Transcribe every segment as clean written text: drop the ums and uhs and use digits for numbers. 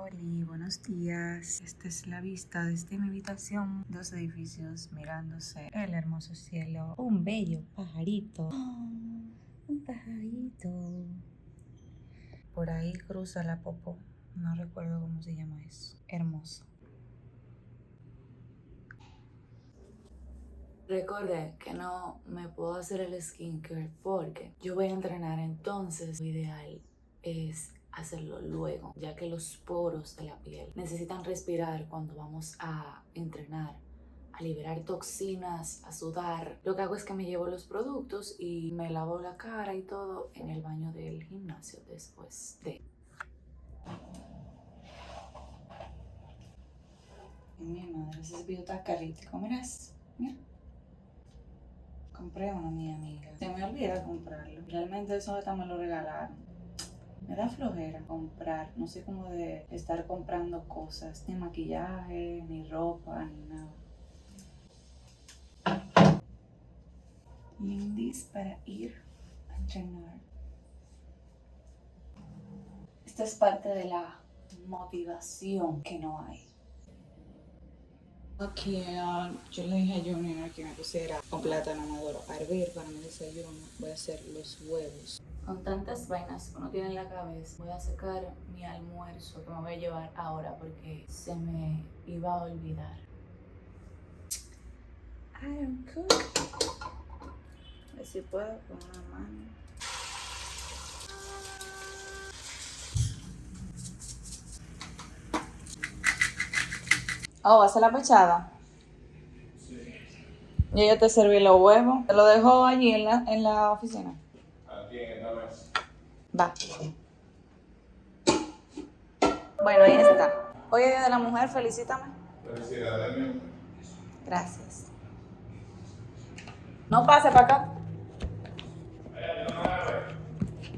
Hola, buenos días. Esta es la vista desde mi habitación. Dos edificios mirándose el hermoso cielo. Un bello pajarito. Oh, un pajarito. Por ahí cruza la popo. No recuerdo cómo se llama eso. Hermoso. Recordé que no me puedo hacer el skincare porque yo voy a entrenar, entonces lo ideal es hacerlo luego, ya que los poros de la piel necesitan respirar cuando vamos a entrenar, a liberar toxinas, a sudar. Lo que hago es que me llevo los productos y me lavo la cara y todo en el baño del gimnasio después de... Mi madre, ese video está carítico, miras, mira. Compré uno, mi amiga. Se me olvida comprarlo. Realmente eso hasta me lo regalaron. Me da flojera comprar. No sé cómo de estar comprando cosas. Ni maquillaje, ni ropa, ni nada. Lindis para ir a entrenar. Esta es parte de la motivación que no hay. Aquí yo le dije a Junior que me pusiera con plátano maduro a hervir para mi desayuno. Voy a hacer los huevos. Con tantas vainas que uno tiene en la cabeza, voy a sacar mi almuerzo que me voy a llevar ahora porque se me iba a olvidar. I don't cook. A ver si puedo con una mano. Oh, ¿hace la pechada? Sí. Y ella te serví los huevos. ¿Te lo dejó allí en la oficina? Aquí en esta mesa. Va. Bueno, ahí está. Hoy es Día de la Mujer, felicítame. Felicidades, mi amor. Gracias. No pase para acá.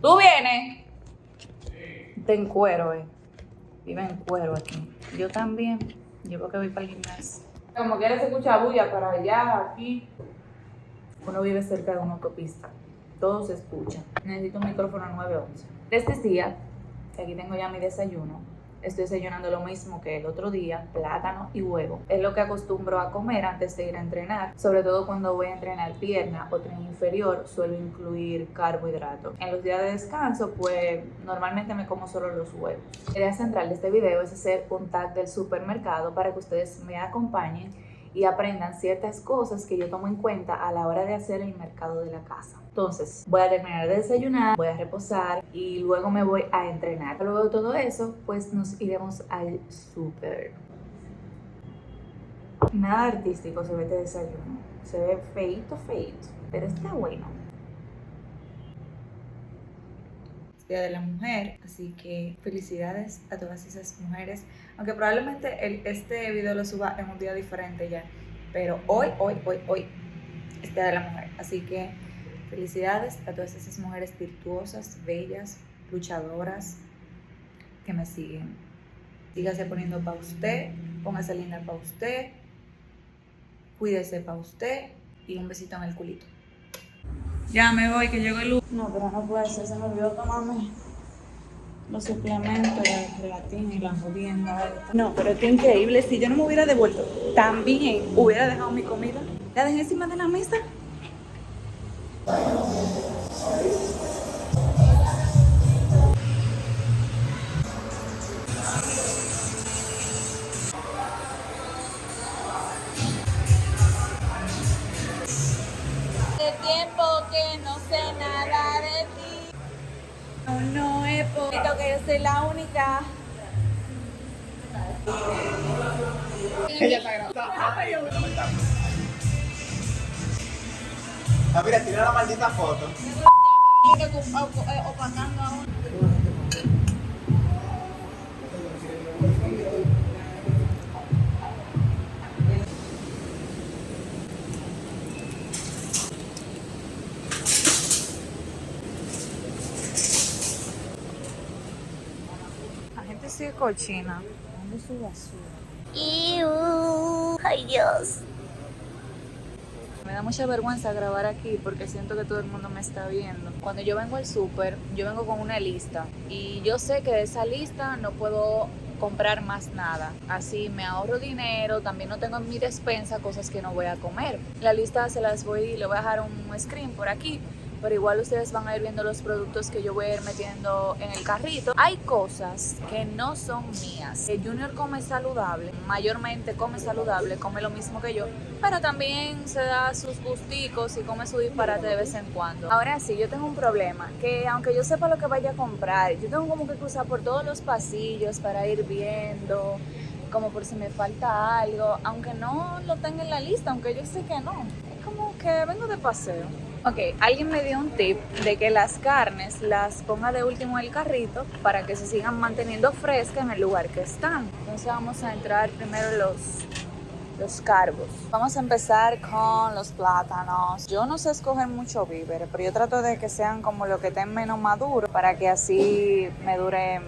¿Tú vienes? Sí. Te encuero, Vive en cuero aquí. Yo también. Yo creo que voy para el gimnasio. Como quieres se escucha bulla para allá, aquí. Uno vive cerca de una autopista. Todo se escucha. Necesito un micrófono 911. Este día, que aquí tengo ya mi desayuno, estoy desayunando lo mismo que el otro día, plátano y huevo. Es lo que acostumbro a comer antes de ir a entrenar. Sobre todo cuando voy a entrenar pierna o tren inferior, suelo incluir carbohidratos. En los días de descanso, pues normalmente me como solo los huevos. La idea central de este video es hacer un tag del supermercado para que ustedes me acompañen y aprendan ciertas cosas que yo tomo en cuenta a la hora de hacer el mercado de la casa. Entonces, voy a terminar de desayunar, voy a reposar y luego me voy a entrenar. Luego de todo eso, pues nos iremos al súper. Nada artístico se ve este desayuno. Se ve feito, pero está bueno. Es Día de la Mujer, así que felicidades a todas esas mujeres. Aunque probablemente este video lo suba en un día diferente ya. Pero hoy es Día de la Mujer. Así que felicidades a todas esas mujeres virtuosas, bellas, luchadoras que me siguen. Sígase poniendo para usted, póngase linda para usted, cuídese para usted y un besito en el culito. Ya me voy, que llegó el luz. No, pero no puede ser, se me olvidó tomarme los suplementos, la gelatina y la jodienda. No, pero es que increíble, si yo no me hubiera devuelto, también hubiera dejado mi comida. La dejé encima de la mesa. Tiempo que no sé nada de ti. No es poquito que yo soy la única. Ella está grabando. Mira, tira la maldita foto. Opacando aún. La gente sigue cochina. ¿Dónde es su basura? ¡Ay, Dios! Me da mucha vergüenza grabar aquí porque siento que todo el mundo me está viendo. Cuando yo vengo al súper, yo vengo con una lista y yo sé que de esa lista no puedo comprar más nada. Así me ahorro dinero, también no tengo en mi despensa cosas que no voy a comer. La lista le voy a dejar un screen por aquí, pero igual ustedes van a ir viendo los productos que yo voy a ir metiendo en el carrito. Hay cosas que no son mías. El Junior come saludable, mayormente come saludable, come lo mismo que yo, pero también se da sus gusticos y come su disparate de vez en cuando. Ahora sí, yo tengo un problema, que aunque yo sepa lo que vaya a comprar, yo tengo como que cruzar por todos los pasillos para ir viendo, como por si me falta algo, aunque no lo tenga en la lista, aunque yo sé que no. Es como que vengo de paseo. Ok, alguien me dio un tip de que las carnes las ponga de último en el carrito para que se sigan manteniendo frescas en el lugar que están. Entonces vamos a entrar primero los carbos. Vamos a empezar con los plátanos. Yo no sé escoger mucho víveres, pero yo trato de que sean como lo que estén menos maduros para que así me dure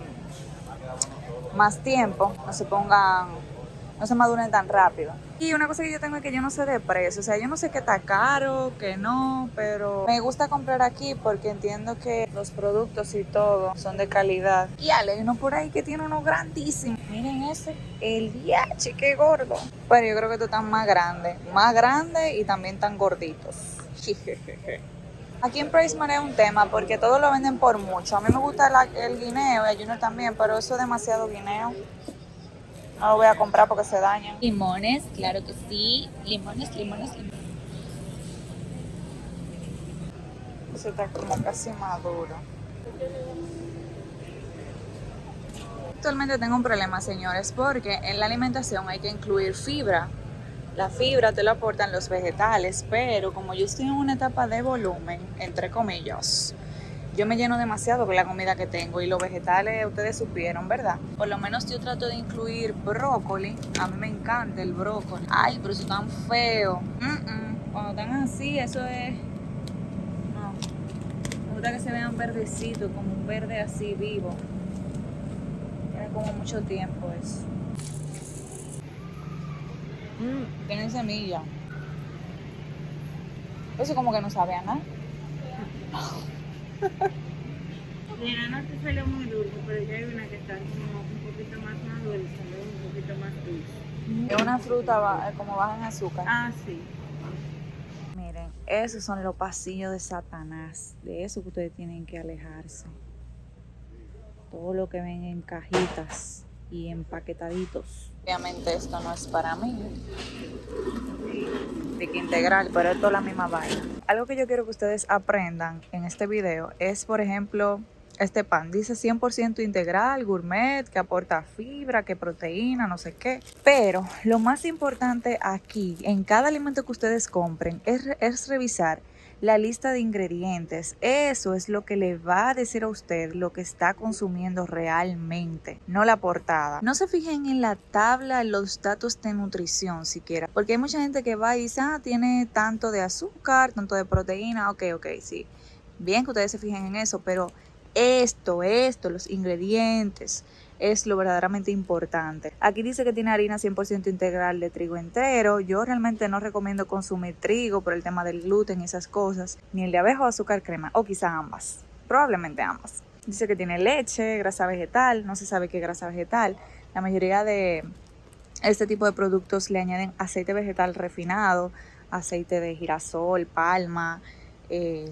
más tiempo, no se maduren tan rápido. Y una cosa que yo tengo es que yo no sé de precio, o sea, yo no sé qué está caro, qué no, pero me gusta comprar aquí porque entiendo que los productos y todo son de calidad. Y hay uno por ahí que tiene uno grandísimo. Miren ese, el DH, qué gordo. Pero yo creo que estos están más grandes y también tan gorditos. Aquí en Pricemart es un tema porque todos lo venden por mucho. A mí me gusta el guineo y a Junior también, pero eso es demasiado guineo. No lo voy a comprar porque se dañan. Limones, claro que sí. Limones. Eso está como casi maduro. Actualmente tengo un problema, señores, porque en la alimentación hay que incluir fibra. La fibra te la aportan los vegetales, pero como yo estoy en una etapa de volumen, entre comillas, yo me lleno demasiado con la comida que tengo y los vegetales, ustedes supieron, ¿verdad? Por lo menos yo trato de incluir brócoli. A mí me encanta el brócoli. Ay, pero eso es tan feo. Cuando están así, eso es... No. Me gusta que se vean verdecitos, como un verde así vivo. Tiene como mucho tiempo eso. Tienen semilla. Eso como que no sabe a nada. Mira, no te salió muy dulce, pero ya hay una que está como un poquito más madura y salió un poquito más dulce. Es una fruta como baja en azúcar. Ah, sí. Miren, esos son los pasillos de Satanás. De eso que ustedes tienen que alejarse. Todo lo que ven en cajitas y empaquetaditos. Obviamente esto no es para mí. De que integral, pero esto es la misma vaina. Algo que yo quiero que ustedes aprendan en este video es, por ejemplo, este pan. Dice 100% integral, gourmet, que aporta fibra, que proteína, no sé qué. Pero lo más importante aquí, en cada alimento que ustedes compren, es revisar la lista de ingredientes. Eso es lo que le va a decir a usted lo que está consumiendo realmente, no la portada. No se fijen en la tabla, los datos de nutrición siquiera, porque hay mucha gente que va y dice, tiene tanto de azúcar, tanto de proteína, ok, sí. Bien que ustedes se fijen en eso, pero esto, los ingredientes, es lo verdaderamente importante. Aquí dice que tiene harina 100% integral de trigo entero. Yo realmente no recomiendo consumir trigo por el tema del gluten y esas cosas, ni el de abeja o azúcar crema, o quizá ambas, probablemente ambas. Dice que tiene leche, grasa vegetal, no se sabe qué grasa vegetal. La mayoría de este tipo de productos le añaden aceite vegetal refinado, aceite de girasol, palma,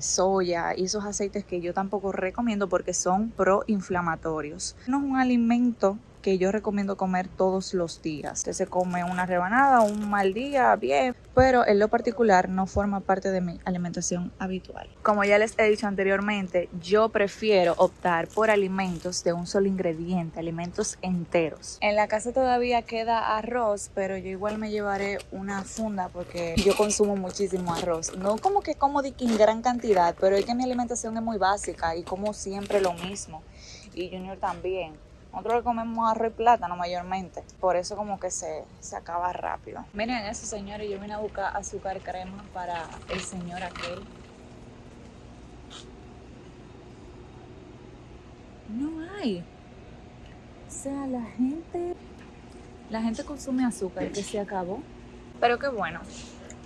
soya y esos aceites que yo tampoco recomiendo porque son proinflamatorios. No es un alimento que yo recomiendo comer todos los días. Usted se come una rebanada un mal día, bien, pero en lo particular no forma parte de mi alimentación habitual. Como ya les he dicho anteriormente, yo prefiero optar por alimentos de un solo ingrediente, alimentos enteros. En la casa todavía queda arroz, pero yo igual me llevaré una funda porque yo consumo muchísimo arroz. No como que como de que en gran cantidad, pero es que mi alimentación es muy básica y como siempre lo mismo. Y Junior también. Nosotros comemos arroz y plátano mayormente, por eso como que se acaba rápido. Miren eso, señores, yo vine a buscar azúcar crema para el señor aquel. No hay. O sea, la gente consume azúcar que se acabó. Pero qué bueno,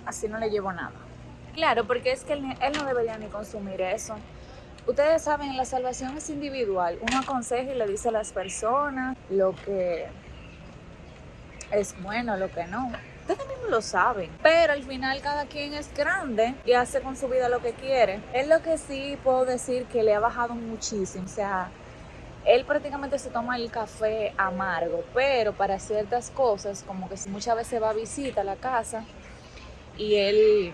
así no le llevo nada. Claro, porque es que él no debería ni consumir eso. Ustedes saben, la salvación es individual. Uno aconseja y le dice a las personas lo que es bueno, lo que no. Ustedes mismos lo saben. Pero al final cada quien es grande y hace con su vida lo que quiere. Es lo que sí puedo decir que le ha bajado muchísimo. O sea, él prácticamente se toma el café amargo, pero para ciertas cosas, como que si muchas veces va a visita a la casa y él...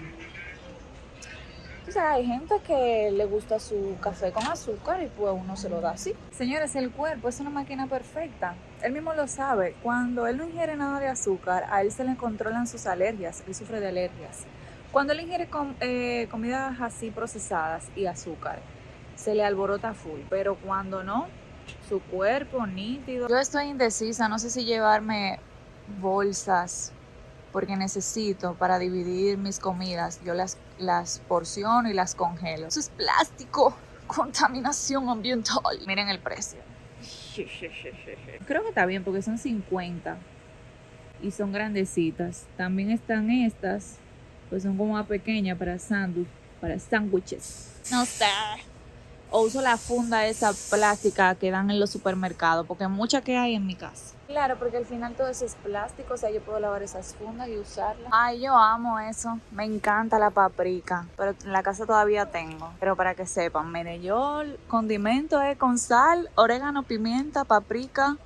O sea, hay gente que le gusta su café con azúcar y pues uno se lo da así. Señores, el cuerpo es una máquina perfecta. Él mismo lo sabe. Cuando él no ingiere nada de azúcar, a él se le controlan sus alergias. Él sufre de alergias. Cuando él ingiere comidas así procesadas y azúcar, se le alborota full. Pero cuando no, su cuerpo nítido. Yo estoy indecisa, no sé si llevarme bolsas porque necesito para dividir mis comidas. Yo las porciono y las congelo. Eso es plástico, contaminación ambiental. Miren el precio. Creo que está bien porque son 50 y son grandecitas. También están estas, pues son como más pequeñas para sándwiches. No sé. O uso la funda esa plástica que dan en los supermercados, porque muchas que hay en mi casa. Claro, porque al final todo eso es plástico, o sea, yo puedo lavar esas fundas y usarlas. Ay, yo amo eso. Me encanta la paprika, pero en la casa todavía tengo. Pero para que sepan, mire, yo el condimento es con sal, orégano, pimienta, paprika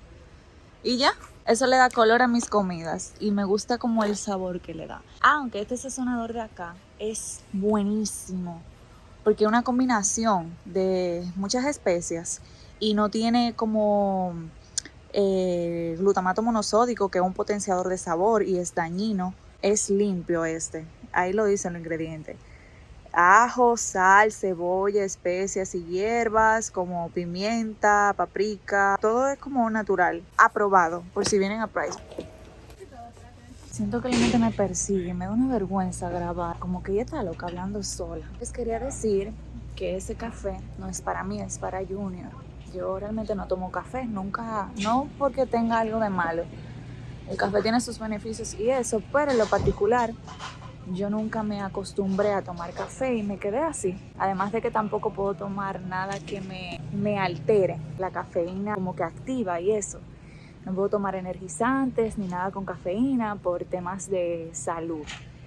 y ya. Eso le da color a mis comidas y me gusta como el sabor que le da. Aunque este sazonador de acá es buenísimo, porque es una combinación de muchas especias y no tiene como glutamato monosódico, que es un potenciador de sabor y es dañino. Es limpio este, ahí lo dicen los ingredientes: ajo, sal, cebolla, especias y hierbas como pimienta, paprika, todo es como natural, aprobado por si vienen a Price. Siento que la gente me persigue, me da una vergüenza grabar, como que ella está loca hablando sola. Les quería decir que ese café no es para mí, es para Junior. Yo realmente no tomo café, nunca, no porque tenga algo de malo. El café tiene sus beneficios y eso, pero en lo particular, yo nunca me acostumbré a tomar café y me quedé así. Además de que tampoco puedo tomar nada que me altere. La cafeína como que activa y eso. No puedo tomar energizantes ni nada con cafeína por temas de salud.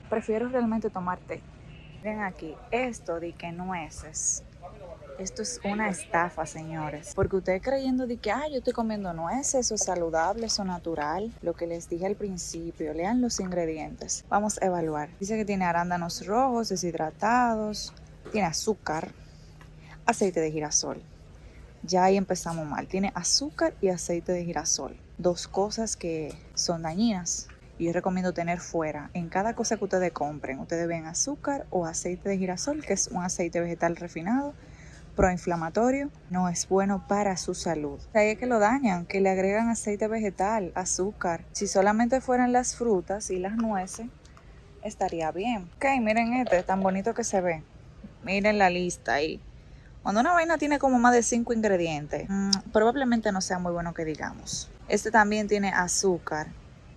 Prefiero realmente tomar té. Miren aquí, esto de que nueces. Esto es una estafa, señores. Porque ustedes creyendo de que, yo estoy comiendo nueces, eso es saludable, eso es natural. Lo que les dije al principio, lean los ingredientes. Vamos a evaluar. Dice que tiene arándanos rojos, deshidratados, tiene azúcar, aceite de girasol. Ya ahí empezamos mal. Tiene azúcar y aceite de girasol. Dos cosas que son dañinas. Y yo recomiendo tener fuera. En cada cosa que ustedes compren, ustedes ven azúcar o aceite de girasol, que es un aceite vegetal refinado, proinflamatorio, no es bueno para su salud. Ahí es que lo dañan, que le agregan aceite vegetal, azúcar. Si solamente fueran las frutas y las nueces, estaría bien. Ok, miren este, tan bonito que se ve. Miren la lista ahí. Cuando una vaina tiene como más de 5 ingredientes, probablemente no sea muy bueno que digamos. Este también tiene azúcar.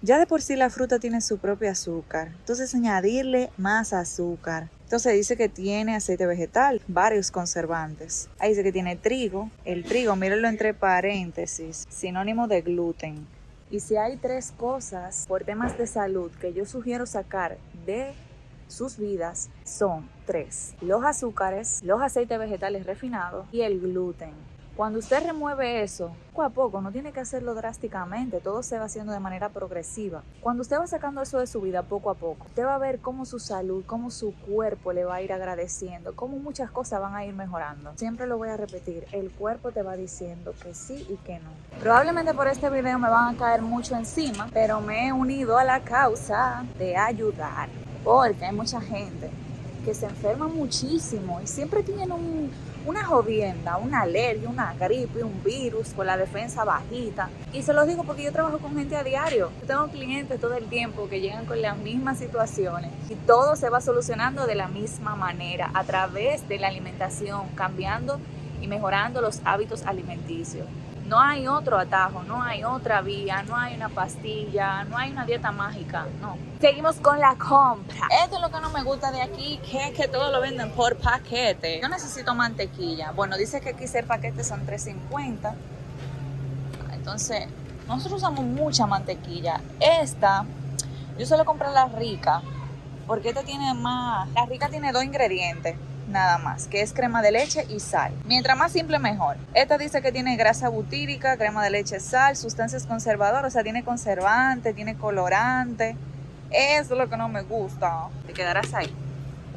Ya de por sí la fruta tiene su propio azúcar. Entonces añadirle más azúcar. Entonces dice que tiene aceite vegetal, varios conservantes. Ahí dice que tiene trigo. El trigo, mírenlo entre paréntesis, sinónimo de gluten. Y si hay 3 cosas por temas de salud que yo sugiero sacar de sus vidas, son 3: los azúcares, los aceites vegetales refinados y el gluten. Cuando usted remueve eso, poco a poco, no tiene que hacerlo drásticamente, todo se va haciendo de manera progresiva. Cuando usted va sacando eso de su vida poco a poco, usted va a ver cómo su salud, cómo su cuerpo le va a ir agradeciendo, cómo muchas cosas van a ir mejorando. Siempre lo voy a repetir, el cuerpo te va diciendo que sí y que no. Probablemente por este video me van a caer mucho encima, pero me he unido a la causa de ayudar, porque hay mucha gente que se enferma muchísimo y siempre tienen una jodienda, una alergia, una gripe, un virus con la defensa bajita. Y se los digo porque yo trabajo con gente a diario. Yo tengo clientes todo el tiempo que llegan con las mismas situaciones y todo se va solucionando de la misma manera a través de la alimentación, cambiando y mejorando los hábitos alimenticios. No hay otro atajo, no hay otra vía, no hay una pastilla, no hay una dieta mágica, no. Seguimos con la compra. Esto es lo que no me gusta de aquí, que es que todo lo venden por paquete. Yo necesito mantequilla. Bueno, dice que aquí el paquete son $3.50. Entonces, nosotros usamos mucha mantequilla. Esta, yo suelo comprar la rica, porque esta tiene más. La rica tiene 2 ingredientes, nada más, que es crema de leche y sal. Mientras más simple, mejor. Esta dice que tiene grasa butírica, crema de leche, sal, sustancias conservadoras, o sea, tiene conservante, tiene colorante. Eso es lo que no me gusta. Te quedarás ahí.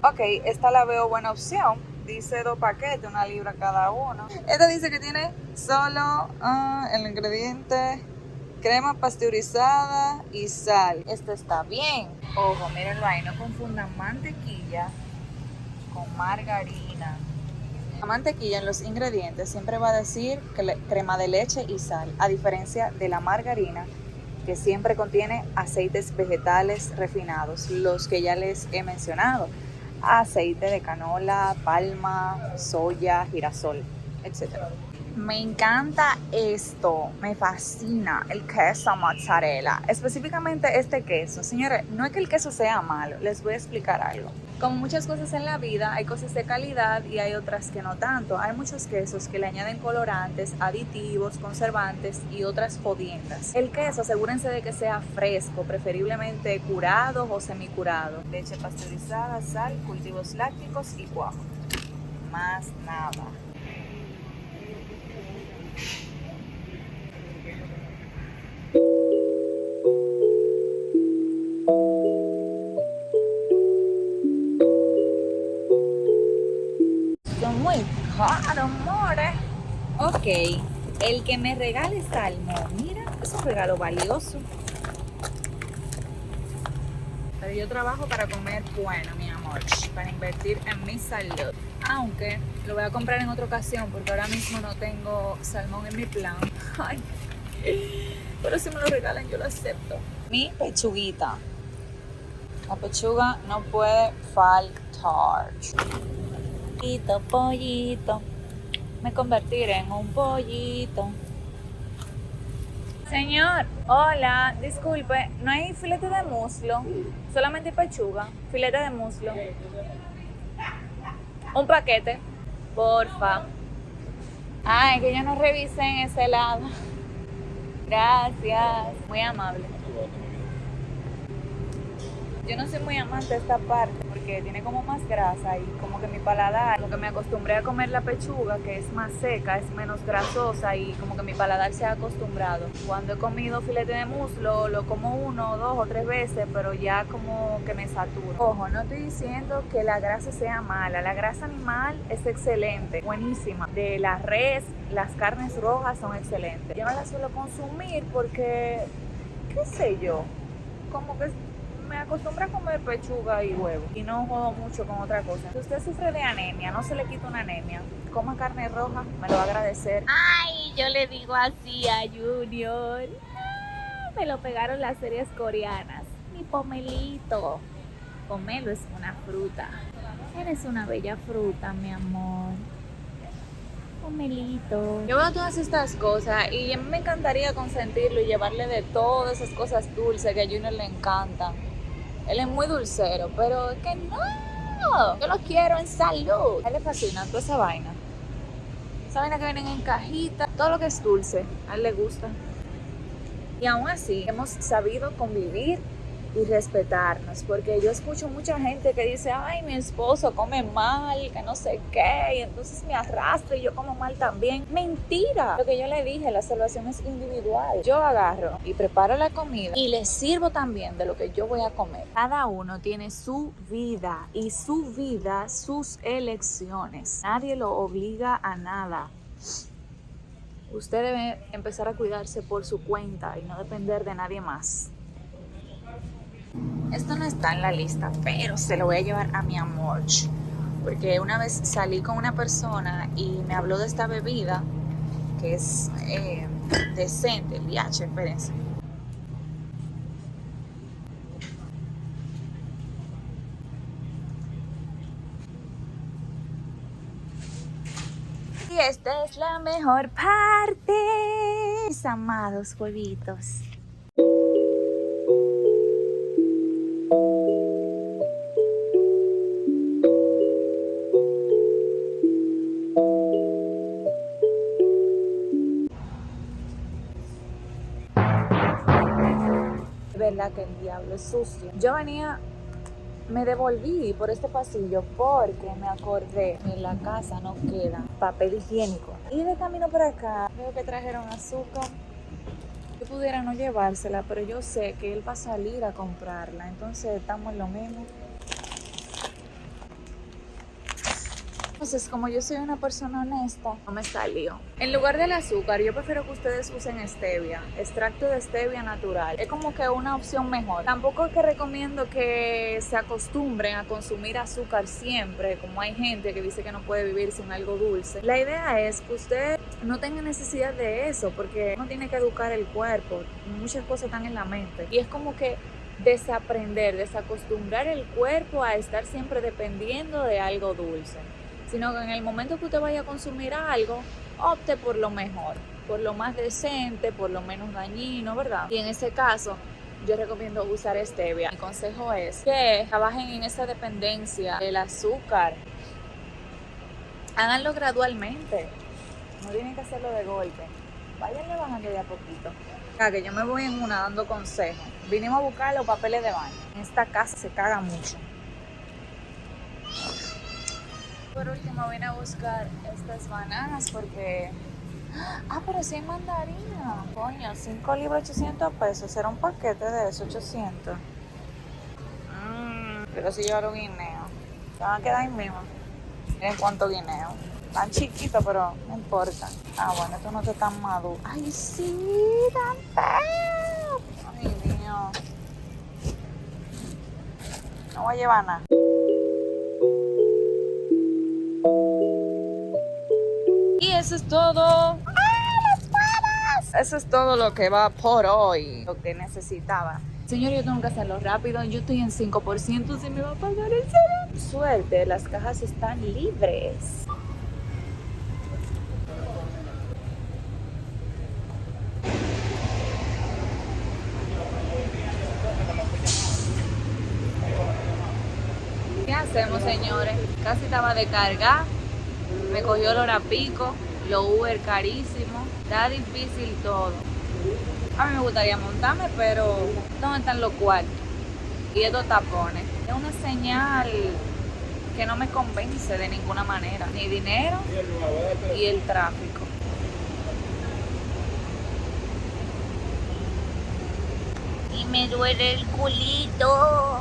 Ok, esta la veo buena opción. Dice 2 paquetes, 1 libra cada uno. Esta dice que tiene solo el ingrediente crema pasteurizada y sal. Esto está bien. Ojo, mírenlo ahí, no confundan mantequilla con margarina. La mantequilla en los ingredientes siempre va a decir crema de leche y sal, a diferencia de la margarina, que siempre contiene aceites vegetales refinados, los que ya les he mencionado. Aceite de canola, palma, soya, girasol, etc. Me encanta esto, me fascina el queso mozzarella, específicamente este queso. Señores, no es que el queso sea malo, les voy a explicar algo. Como muchas cosas en la vida, hay cosas de calidad y hay otras que no tanto. Hay muchos quesos que le añaden colorantes, aditivos, conservantes y otras jodiendas. El queso, asegúrense de que sea fresco, preferiblemente curado o semicurado. Leche pasteurizada, sal, cultivos lácticos y cuajo. Más nada. Son muy caros, amores. Ok, el que me regale salmón, mira, es un regalo valioso. Pero yo trabajo para comer bueno, mi amor, para invertir en mi salud. Aunque lo voy a comprar en otra ocasión porque ahora mismo no tengo salmón en mi plan. Ay, pero si me lo regalan yo lo acepto. Mi pechuguita. La pechuga no puede faltar. Pollito, pollito. Me convertiré en un pollito. Señor, hola, disculpe, ¿no hay filete de muslo? Solamente pechuga, filete de muslo. Un paquete, porfa. Ay, que yo no revisé en ese lado. Gracias, muy amable. Yo no soy muy amante de esta parte porque tiene como más grasa y como que mi paladar, como que me acostumbré a comer la pechuga que es más seca, es menos grasosa y como que mi paladar se ha acostumbrado. Cuando he comido filete de muslo lo como 1, 2 o 3 veces, pero ya como que me saturo. Ojo, no estoy diciendo que la grasa sea mala, la grasa animal es excelente, buenísima. De la res, las carnes rojas son excelentes. Yo no las suelo consumir porque, qué sé yo, como que me acostumbro a comer pechuga y huevo y no jodo mucho con otra cosa. Si usted sufre de anemia, no se le quita una anemia, coma carne roja, me lo va a agradecer. Ay, yo le digo así a Junior. Ah, me lo pegaron las series coreanas. Mi pomelito. Pomelo es una fruta. Eres una bella fruta, mi amor. Pomelito. Yo veo todas estas cosas y a mí me encantaría consentirlo y llevarle de todas esas cosas dulces que a Junior le encantan. Él es muy dulcero, pero es que no. Yo lo quiero en salud. A él le fascina toda esa vaina. Esa vaina que vienen en cajita. Todo lo que es dulce, a él le gusta. Y aún así, hemos sabido convivir y respetarnos. Porque yo escucho mucha gente que dice, ay, mi esposo come mal, que no sé qué. Y entonces me arrastro y yo como mal también. Mentira. Lo que yo le dije, la salvación es individual. Yo agarro y preparo la comida y le sirvo también de lo que yo voy a comer. Cada uno tiene su vida y su vida, sus elecciones. Nadie lo obliga a nada. Usted debe empezar a cuidarse por su cuenta y no depender de nadie más. Esto no está en la lista, pero se lo voy a llevar a mi amor. Porque una vez salí con una persona y me habló de esta bebida que es decente, el VIH, espérense. esta es la mejor parte, mis amados huevitos. Es verdad que el diablo es sucio. Yo me devolví por este pasillo porque me acordé que en la casa no queda papel higiénico. Y de camino por acá veo que trajeron azúcar. Yo pudiera no llevársela, pero yo sé que él va a salir a comprarla. Entonces estamos en lo mismo. Entonces, como yo soy una persona honesta, no me salió. En lugar del azúcar, yo prefiero que ustedes usen stevia, extracto de stevia natural. Es como que una opción mejor. Tampoco es que recomiendo que se acostumbren a consumir azúcar siempre, como hay gente que dice que no puede vivir sin algo dulce. La idea es que usted no tenga necesidad de eso, porque uno tiene que educar el cuerpo. Muchas cosas están en la mente. Y es como que desacostumbrar el cuerpo a estar siempre dependiendo de algo dulce, sino que en el momento que usted vaya a consumir algo, opte por lo mejor, por lo más decente, por lo menos dañino, ¿verdad? Y en ese caso, yo recomiendo usar stevia. Mi consejo es que trabajen en esa dependencia del azúcar. Háganlo gradualmente, no tienen que hacerlo de golpe. Váyanle bajando de a poquito. Que yo me voy en una dando consejos. Vinimos a buscar los papeles de baño. En esta casa se caga mucho. Por último vine a buscar estas bananas porque... pero sí hay mandarina. Coño, 5 libras 800 pesos. Será un paquete de eso, 800. Pero si llevaron guineo. Se van a quedar ahí mismo. Miren cuánto guineo. Tan chiquito, pero no importa. Bueno, esto no está tan maduro. Ay, sí, tan feo. Ay, Dios. No voy a llevar nada. Y eso es todo. ¡Las papas! Eso es todo lo que va por hoy. Lo que necesitaba. Señor, yo tengo que hacerlo rápido. Yo estoy en 5%. Si me va a pagar el cero. Suerte, las cajas están libres. ¿Qué hacemos, señores? Casi estaba de cargar. Me cogió el hora pico, los Uber carísimo, está difícil todo. A mí me gustaría montarme, pero ¿dónde están los cuartos? Y estos tapones. Es una señal que no me convence de ninguna manera. Ni dinero y el tráfico. Y me duele el culito.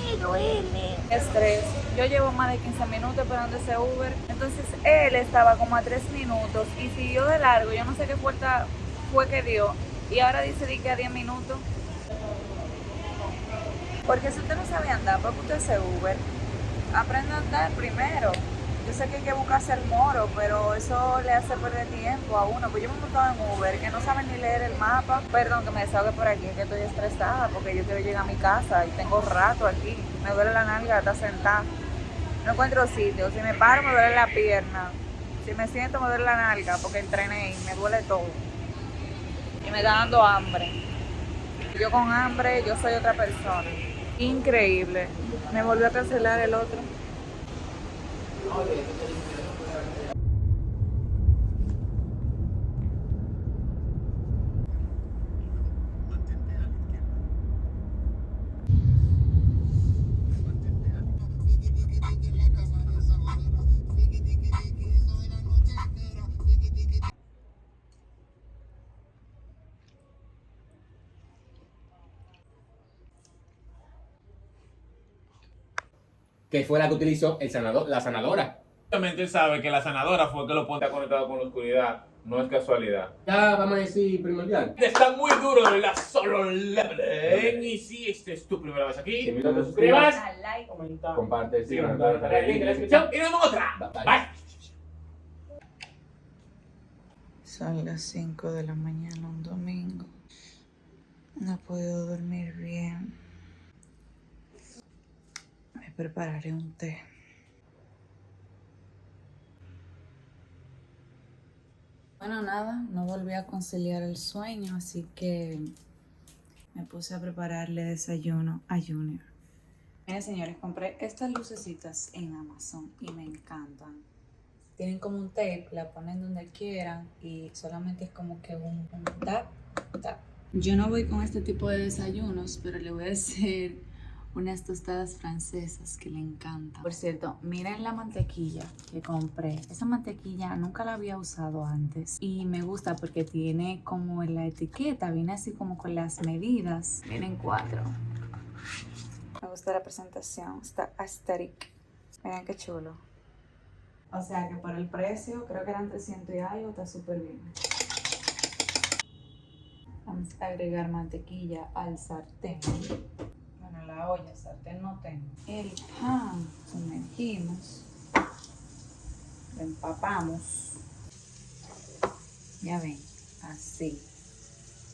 Me duele. Estrés. Yo llevo más de 15 minutos esperando ese Uber. Entonces él estaba como a 3 minutos y siguió de largo. Yo no sé qué fuerza fue que dio. Y ahora dice que a 10 minutos. Porque si usted no sabe andar, ¿por qué usted hace Uber? Aprenda a andar primero. Yo sé que hay que buscarse el moro, pero eso le hace perder tiempo a uno. Pues yo me he montado en Uber, que no saben ni leer el mapa. Perdón que me desahogue por aquí, que estoy estresada porque yo quiero llegar a mi casa y tengo rato aquí. Me duele la nalga, está sentada. No encuentro sitio. Si me paro, me duele la pierna. Si me siento, me duele la nalga porque entrené y me duele todo. Y me está dando hambre. Yo con hambre, yo soy otra persona. Increíble. Me volvió a cancelar el otro. Que fue la que utilizó la sanadora. Obviamente él sabe que la sanadora fue que lo pone conectado con la oscuridad. No es casualidad. Ya vamos a decir primordial. Está muy duro de la solo level. Y si esta es tu primera vez aquí, Te invito a que te suscribas, Dale like. comenta, Comparte, síguenos, síguenos, dale dale al link en la like. descripción y nos vemos otra. Bye. Bye. Son las 5 de la mañana, un domingo. No he podido dormir bien. Me prepararé un té. Bueno, nada, no volví a conciliar el sueño, así que me puse a prepararle desayuno a Junior. Miren, señores, compré estas lucecitas en Amazon y me encantan. Tienen como un tape, la ponen donde quieran y solamente es como que un tap, tap. Yo no voy con este tipo de desayunos, pero le voy a hacer unas tostadas francesas que le encantan. Por cierto, miren la mantequilla que compré. Esa mantequilla nunca la había usado antes y me gusta porque tiene como en la etiqueta, viene así como con las medidas. Miren 4. Me gusta la presentación, está aesthetic. Miren qué chulo. O sea que por el precio, creo que eran 300 y algo, está súper bien. Vamos a agregar mantequilla al sartén. Bueno, la olla, sartén no tengo. El pan, sumergimos. Lo empapamos. Ya ven, así.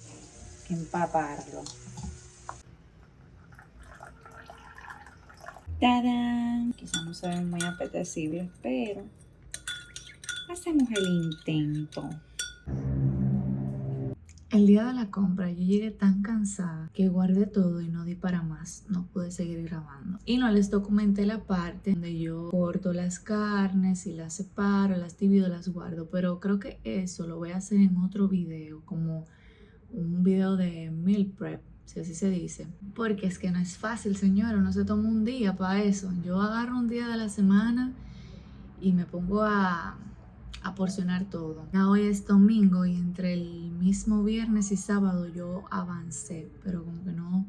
Hay que empaparlo. ¡Tadán! Quizás no se ven muy apetecibles, pero hacemos el intento. El día de la compra yo llegué tan cansada que guardé todo y no di para más. No pude seguir grabando. Y no les documenté la parte donde yo corto las carnes y las separo, las divido, las guardo. Pero creo que eso lo voy a hacer en otro video, como un video de meal prep, si así se dice. Porque es que no es fácil, señora, no se toma un día para eso. Yo agarro un día de la semana y me pongo a porcionar todo. Ya hoy es domingo y entre el mismo viernes y sábado yo avancé, pero como que no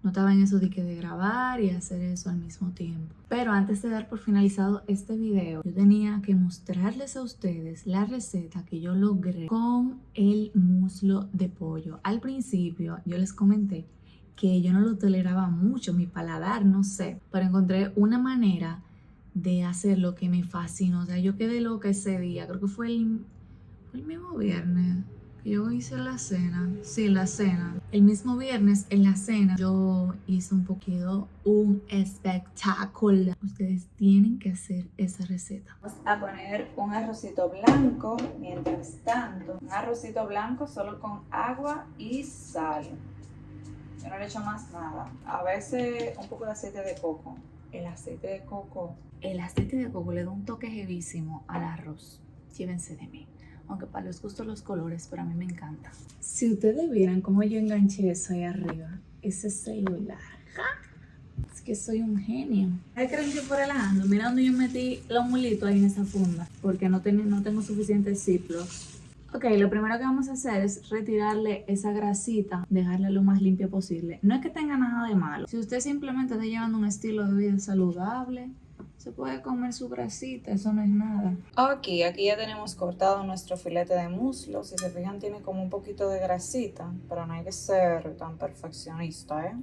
estaba en eso de grabar y hacer eso al mismo tiempo. Pero antes de dar por finalizado este video, yo tenía que mostrarles a ustedes la receta que yo logré con el muslo de pollo. Al principio yo les comenté que yo no lo toleraba mucho, mi paladar, no sé, pero encontré una manera de hacer lo que me fascinó. O sea, yo quedé loca ese día. Creo que fue el mismo viernes que yo hice la cena. Sí, la cena. El mismo viernes en la cena yo hice un espectáculo. Ustedes tienen que hacer esa receta. Vamos a poner un arrocito blanco. Mientras tanto, un arrocito blanco solo con agua y sal. Yo no le echo más nada. A veces un poco de aceite de coco. El aceite de coco le da un toque heavísimo al arroz. Llévense de mí. Aunque para los gustos los colores, pero a mí me encanta. Si ustedes vieran cómo yo enganché eso ahí arriba, ese celular. Es que soy un genio. ¿Ustedes creen que yo por relajando? Mira donde yo metí los mulitos ahí en esa funda. Porque no tengo suficientes Ziplocs. Ok, lo primero que vamos a hacer es retirarle esa grasita, dejarla lo más limpia posible. No es que tenga nada de malo. Si usted simplemente está llevando un estilo de vida saludable, se puede comer su grasita, eso no es nada. Ok, aquí ya tenemos cortado nuestro filete de muslo. Si se fijan tiene como un poquito de grasita, pero no hay que ser tan perfeccionista, ¿eh?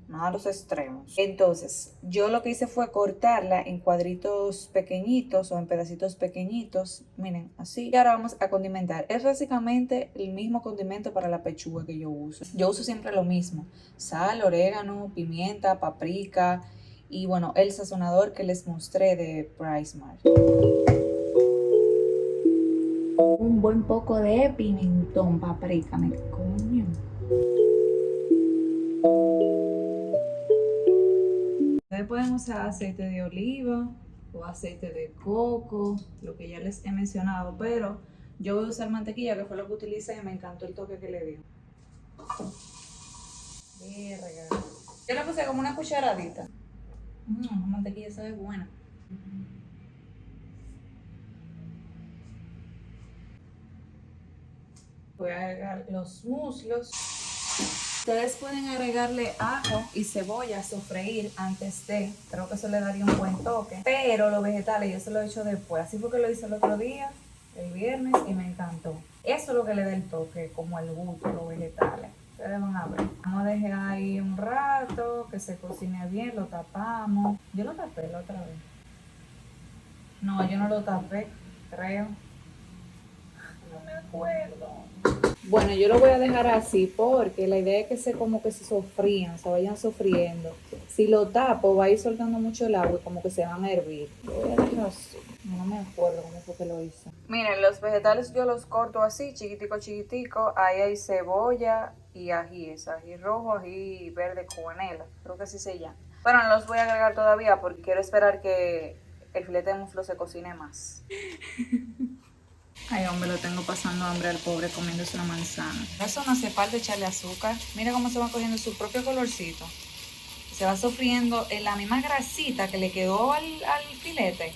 Nada a los extremos. Entonces, yo lo que hice fue cortarla en cuadritos pequeñitos o en pedacitos pequeñitos. Miren, así. Y ahora vamos a condimentar. Es básicamente el mismo condimento para la pechuga que yo uso. Yo uso siempre lo mismo. Sal, orégano, pimienta, paprika y bueno, el sazonador que les mostré de PriceMart. Un buen poco de pimentón, paprika, me coño. Ustedes pueden usar aceite de oliva o aceite de coco, lo que ya les he mencionado, pero yo voy a usar mantequilla, que fue lo que utilicé y me encantó el toque que le dio. Verga. Yo le puse como una cucharadita. La mantequilla sabe buena. Voy a agregar los muslos. Ustedes pueden agregarle ajo y cebolla a sofreír antes de. Creo que eso le daría un buen toque. Pero los vegetales yo se lo he hecho después. Así fue que lo hice el otro día, el viernes, y me encantó. Eso es lo que le da el toque, como el gusto, los vegetales. Ustedes van a ver. Vamos a dejar ahí un rato, que se cocine bien, lo tapamos. Yo lo tapé la otra vez. No, yo no lo tapé, creo. No me acuerdo. Bueno, yo lo voy a dejar así porque la idea es que se sofrían, se vayan sofriendo. Si lo tapo va a ir soltando mucho el agua y como que se van a hervir. Lo voy a dejar así. No me acuerdo cómo fue que lo hice. Miren, los vegetales yo los corto así, chiquitico, chiquitico. Ahí hay cebolla y ajíes, ají rojo, ají verde, cubanela, creo que así se llama. Pero no los voy a agregar todavía porque quiero esperar que el filete de muslo se cocine más. Ay, hombre, lo tengo pasando hambre al pobre comiéndose una manzana. Eso no hace falta echarle azúcar. Mira cómo se va cogiendo su propio colorcito. Se va sofriendo en la misma grasita que le quedó al filete.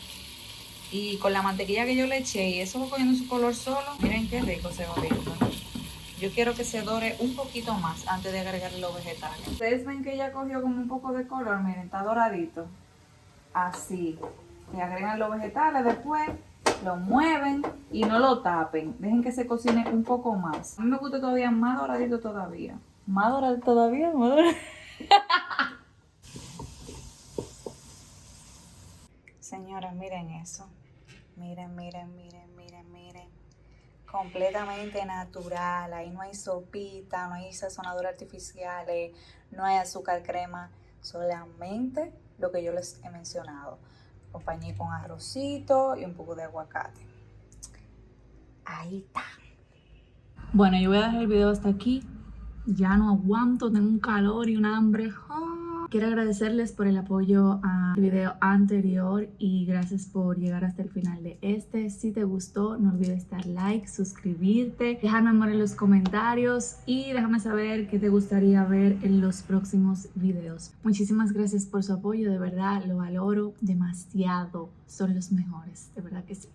Y con la mantequilla que yo le eché y eso va cogiendo su color solo. Miren qué rico se va viendo. Yo quiero que se dore un poquito más antes de agregarle los vegetales. Ustedes ven que ya cogió como un poco de color, miren, está doradito. Así. Le agregan los vegetales después, lo mueven y no lo tapen. Dejen que se cocine un poco más. A mí me gusta todavía más doradito todavía. Más doradito todavía, más doradito. Señores, miren eso. Miren, miren, miren, miren, miren. Completamente natural. Ahí no hay sopita, no hay sazonadores artificiales, no hay azúcar, crema. Solamente lo que yo les he mencionado. Acompañé con arrocito y un poco de aguacate. Ahí está. Bueno, yo voy a dejar el video hasta aquí. Ya no aguanto, tengo un calor y un hambre. Quiero agradecerles por el apoyo al video anterior y gracias por llegar hasta el final de este. Si te gustó, no olvides dar like, suscribirte, dejarme amor en los comentarios y déjame saber qué te gustaría ver en los próximos videos. Muchísimas gracias por su apoyo, de verdad lo valoro demasiado. Son los mejores, de verdad que sí.